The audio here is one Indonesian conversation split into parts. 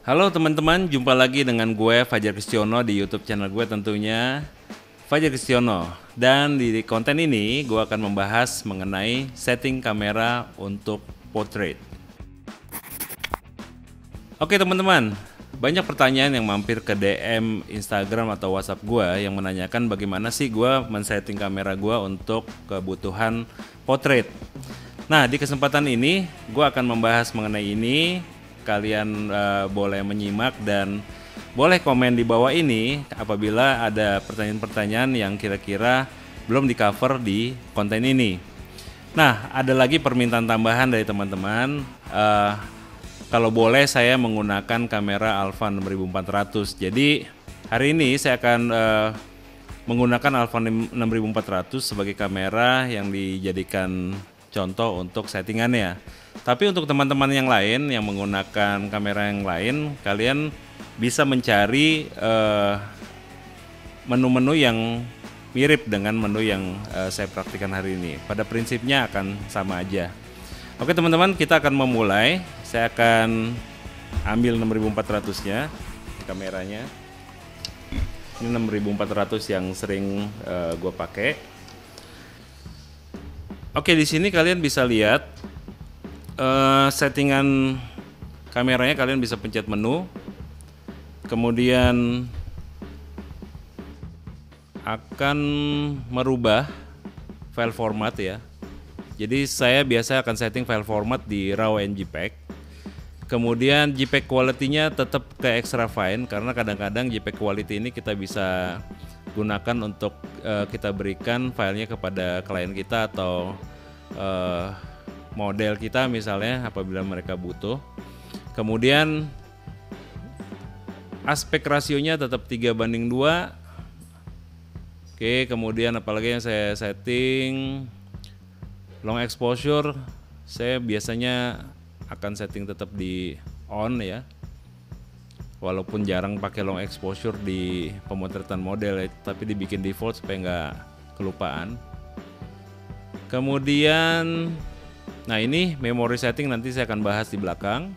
Halo teman-teman, jumpa lagi dengan gue Fajar Kristiono di YouTube channel gue tentunya Fajar Kristiono. Dan di konten ini gue akan membahas mengenai setting kamera untuk portrait. Oke teman-teman, banyak pertanyaan yang mampir ke DM Instagram atau WhatsApp gue yang menanyakan bagaimana sih gue men-setting kamera gue untuk kebutuhan portrait. Nah, di kesempatan ini gue akan membahas mengenai ini. Kalian boleh menyimak dan boleh komen di bawah ini apabila ada pertanyaan-pertanyaan yang kira-kira belum di cover di konten ini. Nah, ada lagi permintaan tambahan dari teman-teman. Kalau boleh saya menggunakan kamera Alpha 6400. Jadi hari ini saya akan menggunakan Alpha 6400 sebagai kamera yang dijadikan contoh untuk settingannya. Tapi untuk teman-teman yang lain yang menggunakan kamera yang lain, kalian bisa mencari menu-menu yang mirip dengan menu yang saya praktikkan hari ini. Pada prinsipnya akan sama aja. Oke teman-teman, kita akan memulai. Saya akan ambil 6400-nya kameranya. Ini 6400 yang sering gue pakai. Oke, di sini kalian bisa lihat settingan kameranya. Kalian bisa pencet menu, kemudian akan merubah file format ya. Jadi saya biasa akan setting file format di RAW and JPEG. Kemudian JPEG quality-nya tetap ke extra fine karena kadang-kadang JPEG quality ini kita bisa gunakan untuk kita berikan filenya kepada klien kita atau model kita misalnya apabila mereka butuh. Kemudian aspek rasionya tetap 3:2. Oke, kemudian apalagi yang saya setting long exposure, saya biasanya akan setting tetap di on ya. Walaupun jarang pakai long exposure di pemotretan model ya, tapi dibikin default supaya nggak kelupaan. Kemudian nah ini memory setting nanti saya akan bahas di belakang.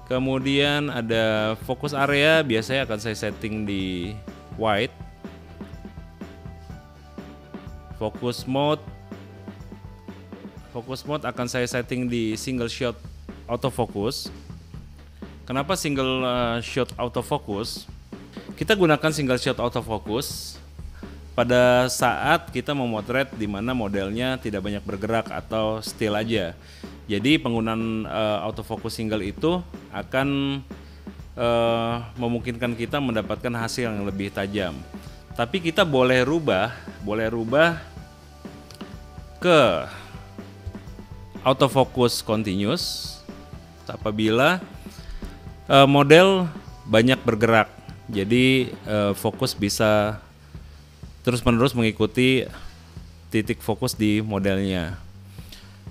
Kemudian ada focus area, biasanya akan saya setting di wide. Focus mode akan saya setting di single shot autofocus. Kenapa single shot autofocus? Kita gunakan single shot autofocus pada saat kita memotret di mana modelnya tidak banyak bergerak atau still aja. Jadi penggunaan autofocus single itu akan memungkinkan kita mendapatkan hasil yang lebih tajam. Tapi kita boleh rubah ke autofocus continuous apabila model banyak bergerak. Jadi fokus bisa terus-menerus mengikuti titik fokus di modelnya.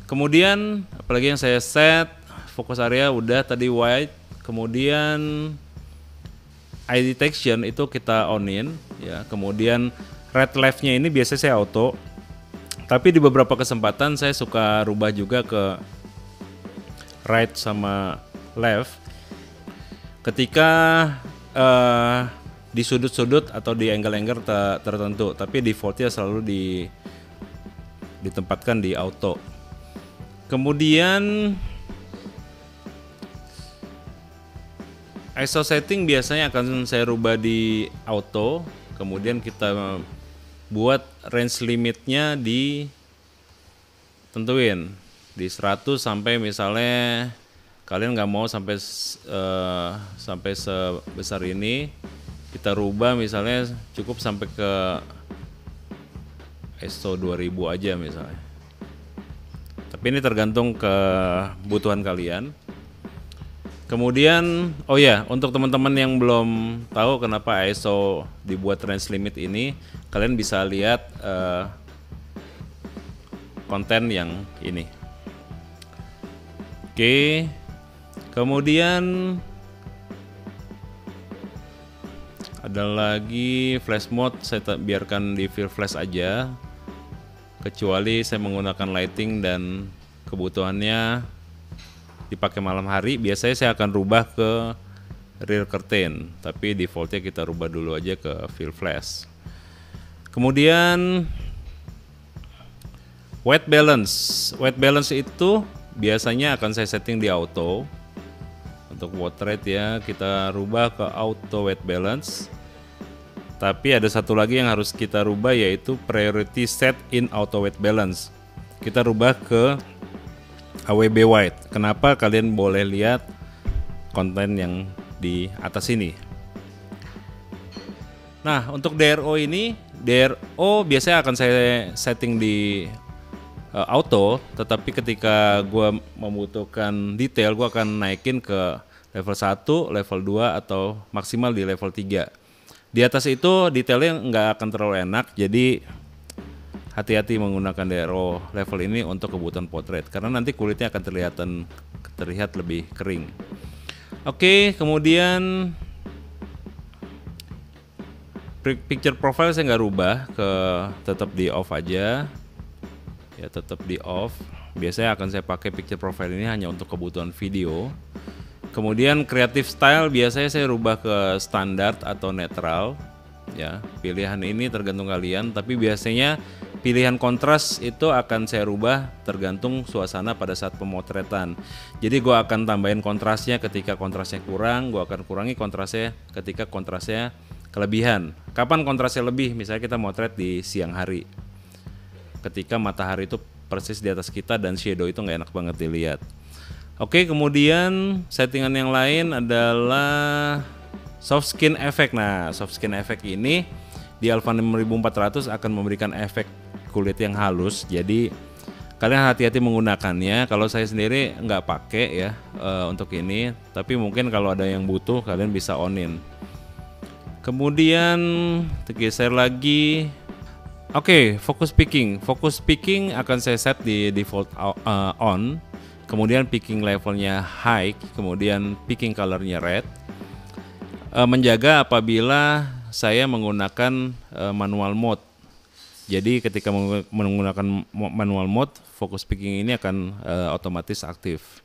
Kemudian apalagi yang saya set, fokus area udah tadi wide. Kemudian eye detection itu kita onin ya. Kemudian right left-nya ini biasanya saya auto. Tapi di beberapa kesempatan saya suka rubah juga ke right sama left. Ketika di sudut-sudut atau di angle-angle tertentu, tapi defaultnya selalu ditempatkan di auto. Kemudian ISO setting biasanya akan saya rubah di auto. Kemudian kita buat range limitnya tentuin di 100 sampai misalnya kalian nggak mau sampai sebesar ini. Kita rubah misalnya cukup sampai ke ISO 2000 aja misalnya. Tapi ini tergantung kebutuhan kalian. Kemudian untuk teman-teman yang belum tahu kenapa ISO dibuat range limit ini, kalian bisa lihat konten yang ini. Oke. Kemudian ada lagi flash mode, saya biarkan di fill flash aja, kecuali saya menggunakan lighting dan kebutuhannya dipakai malam hari, biasanya saya akan rubah ke rear curtain, tapi defaultnya kita rubah dulu aja ke fill flash. Kemudian white balance itu biasanya akan saya setting di auto. Untuk portrait ya kita rubah ke auto white balance. Tapi ada satu lagi yang harus kita rubah, yaitu priority set in auto white balance. Kita rubah ke AWB white. Kenapa? Kalian boleh lihat konten yang di atas ini. Nah, untuk DRO ini, DRO biasanya akan saya setting di auto, tetapi ketika gue membutuhkan detail, gue akan naikin ke level 1, level 2, atau maksimal di level 3. Di atas itu detailnya nggak akan terlalu enak, jadi hati-hati menggunakan DRO level ini untuk kebutuhan portrait, karena nanti kulitnya akan terlihat lebih kering. Oke, kemudian picture profile saya nggak rubah, tetap di off aja. Ya, tetap di off. Biasanya akan saya pakai picture profile ini hanya untuk kebutuhan video. Kemudian creative style biasanya saya rubah ke standar atau netral. Ya, pilihan ini tergantung kalian, tapi biasanya pilihan kontras itu akan saya rubah tergantung suasana pada saat pemotretan. Jadi gua akan tambahin kontrasnya ketika kontrasnya kurang, gua akan kurangi kontrasnya ketika kontrasnya kelebihan. Kapan kontrasnya lebih? Misalnya kita motret di siang hari, ketika matahari itu persis di atas kita dan shadow itu nggak enak banget dilihat. Oke, kemudian settingan yang lain adalah soft skin effect. Nah, soft skin effect ini di Alpha 6400 akan memberikan efek kulit yang halus. Jadi kalian hati-hati menggunakannya. Kalau saya sendiri nggak pakai ya untuk ini, tapi mungkin kalau ada yang butuh kalian bisa onin. Kemudian geser lagi. Oke, focus picking. Focus picking akan saya set di default on. Kemudian picking levelnya high, kemudian picking colornya red. Menjaga apabila saya menggunakan manual mode. Jadi ketika menggunakan manual mode, focus picking ini akan otomatis aktif.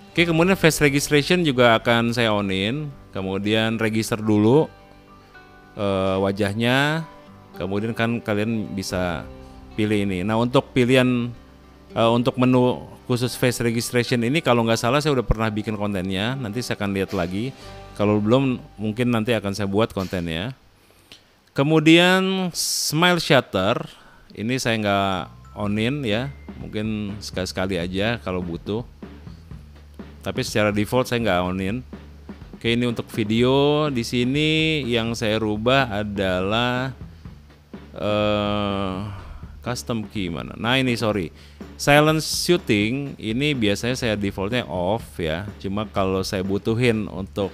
Oke, kemudian face registration juga akan saya onin. Kemudian register dulu wajahnya. Kemudian kan kalian bisa pilih ini. Nah, untuk pilihan untuk menu khusus face registration ini, kalau nggak salah saya udah pernah bikin kontennya. Nanti saya akan lihat lagi. Kalau belum, mungkin nanti akan saya buat kontennya. Kemudian smile shutter ini saya nggak onin ya. Mungkin sekali-sekali aja kalau butuh. Tapi secara default saya nggak onin. Oke, ini untuk video. Di sini yang saya rubah adalah custom key mana? Nah, ini sorry. Silent shooting ini biasanya saya defaultnya off ya. Cuma kalau saya butuhin untuk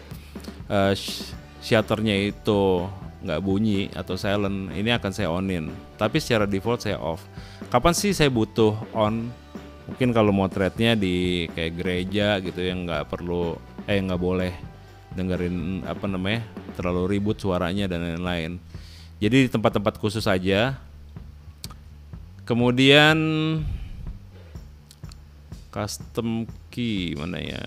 shutternya itu nggak bunyi atau silent, ini akan saya onin. Tapi secara default saya off. Kapan sih saya butuh on? Mungkin kalau motretnya di kayak gereja gitu yang nggak perlu, nggak boleh dengerin terlalu ribut suaranya dan lain-lain. Jadi di tempat-tempat khusus aja. Kemudian custom key mana ya?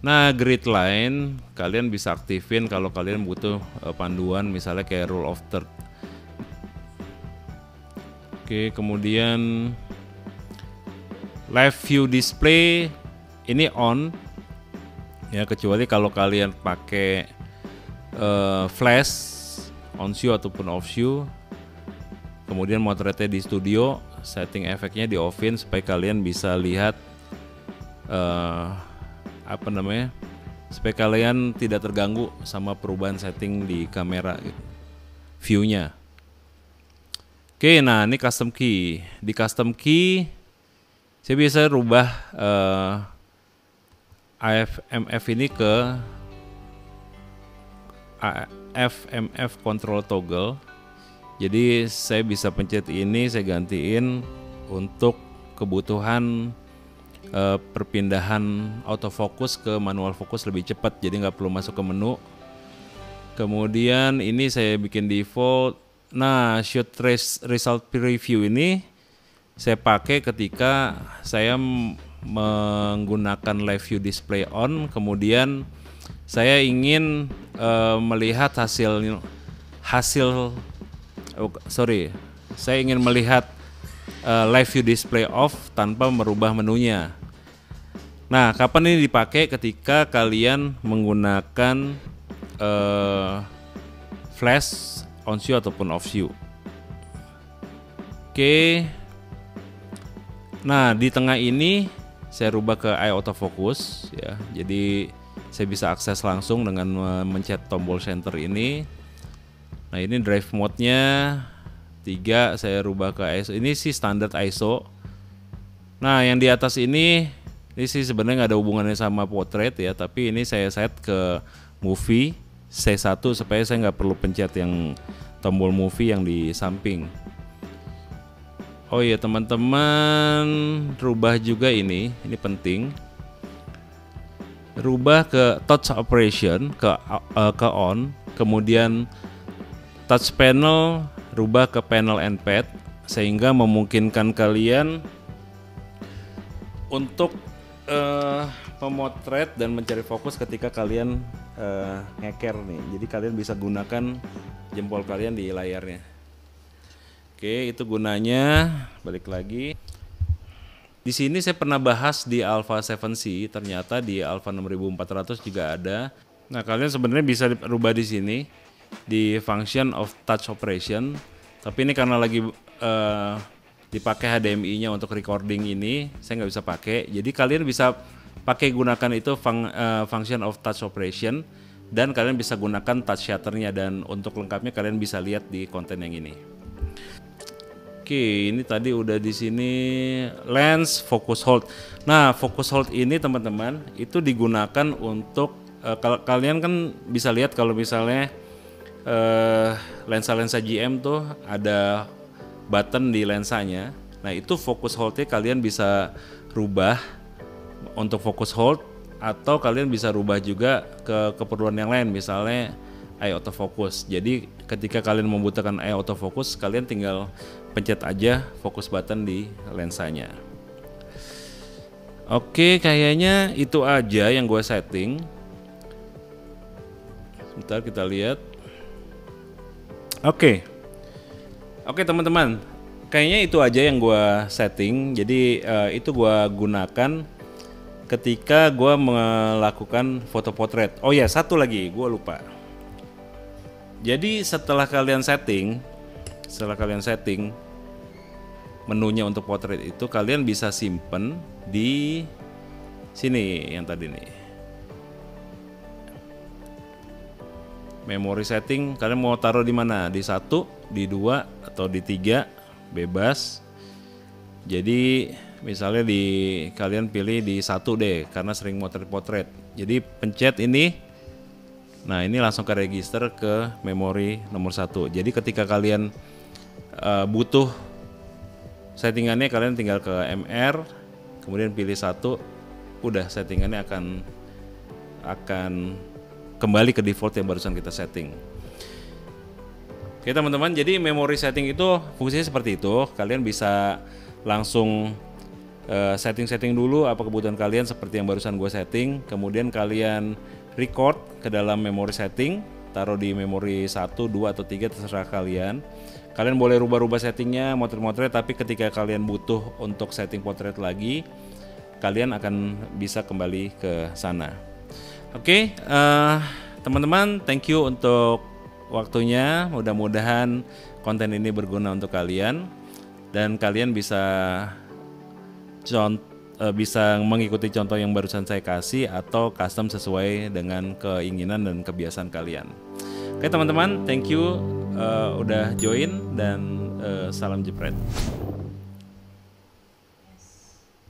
Nah, grid line kalian bisa aktifin kalau kalian butuh panduan, misalnya kayak rule of third. Oke, kemudian live view display ini on ya, kecuali kalau kalian pakai flash on view ataupun off view. Kemudian motretnya di studio, setting efeknya di offin supaya kalian bisa lihat supaya kalian tidak terganggu sama perubahan setting di kamera gitu, view-nya. Oke, nah ini custom key. Di custom key saya bisa rubah AFMF ini ke AFMF control toggle. Jadi saya bisa pencet ini, saya gantiin untuk kebutuhan perpindahan autofocus ke manual fokus lebih cepat, jadi nggak perlu masuk ke menu. Kemudian ini saya bikin default. Nah, shoot result preview ini saya pakai ketika saya menggunakan live view display on, kemudian saya ingin melihat saya ingin melihat live view display off tanpa merubah menunya. Nah, kapan ini dipakai? Ketika kalian menggunakan flash on view ataupun off view. Oke. Nah, di tengah ini saya rubah ke eye autofocus ya. Jadi saya bisa akses langsung dengan mencet tombol center ini. Nah, ini drive mode-nya 3, saya rubah ke ISO. Ini sih standar ISO. Nah, yang di atas ini sih sebenarnya nggak ada hubungannya sama portrait ya, tapi ini saya set ke movie C1 supaya saya nggak perlu pencet yang tombol movie yang di samping. Oh iya teman-teman, rubah juga ini penting. Rubah ke touch operation ke on, kemudian touch panel rubah ke panel and pad sehingga memungkinkan kalian untuk memotret dan mencari fokus ketika kalian ngeker nih. Jadi kalian bisa gunakan jempol kalian di layarnya. Oke, itu gunanya. Balik lagi. Di sini saya pernah bahas di Alpha 7C, ternyata di Alpha 6400 juga ada. Nah, kalian sebenarnya bisa rubah di sini di function of touch operation. Tapi ini karena lagi dipakai HDMI-nya untuk recording ini, saya nggak bisa pakai. Jadi kalian bisa pakai gunakan itu function of touch operation dan kalian bisa gunakan touch shutter-nya, dan untuk lengkapnya kalian bisa lihat di konten yang ini. Oke, ini tadi udah di sini lens focus hold. Nah, focus hold ini teman-teman itu digunakan untuk kalian kan bisa lihat kalau misalnya lensa-lensa GM tuh ada button di lensanya. Nah, itu focus hold-nya kalian bisa rubah untuk focus hold, atau kalian bisa rubah juga ke keperluan yang lain, misalnya eye autofocus. Jadi ketika kalian membutuhkan eye autofocus, kalian tinggal pencet aja fokus button di lensanya. Oke, kayaknya itu aja yang gue setting. Sebentar kita lihat. Oke teman-teman, kayaknya itu aja yang gue setting. Jadi itu gue gunakan ketika gue melakukan foto potret. Oh ya, satu lagi gue lupa. Jadi setelah kalian setting menunya untuk potret itu, kalian bisa simpen di sini yang tadi nih. Memory setting, kalian mau taruh di mana? Di 1, di 2, atau di 3, bebas. Jadi misalnya kalian pilih di 1 deh, karena sering potret-potret. Jadi pencet ini. Nah, ini langsung ke register ke memori nomor 1. Jadi ketika kalian butuh settingannya, kalian tinggal ke MR, kemudian pilih 1, udah settingannya akan kembali ke default yang barusan kita setting. Oke teman-teman, jadi memory setting itu fungsinya seperti itu. Kalian bisa langsung setting dulu apa kebutuhan kalian seperti yang barusan gue setting, kemudian kalian record ke dalam memory setting, taruh di memori 1, 2, atau 3 terserah kalian. Kalian boleh rubah-rubah settingnya, motret-motret, tapi ketika kalian butuh untuk setting potret lagi, kalian akan bisa kembali ke sana. Oke, teman-teman, thank you untuk waktunya. Mudah-mudahan konten ini berguna untuk kalian dan kalian bisa mengikuti contoh yang barusan saya kasih atau custom sesuai dengan keinginan dan kebiasaan kalian. Oke teman-teman, thank you udah join dan salam jepret.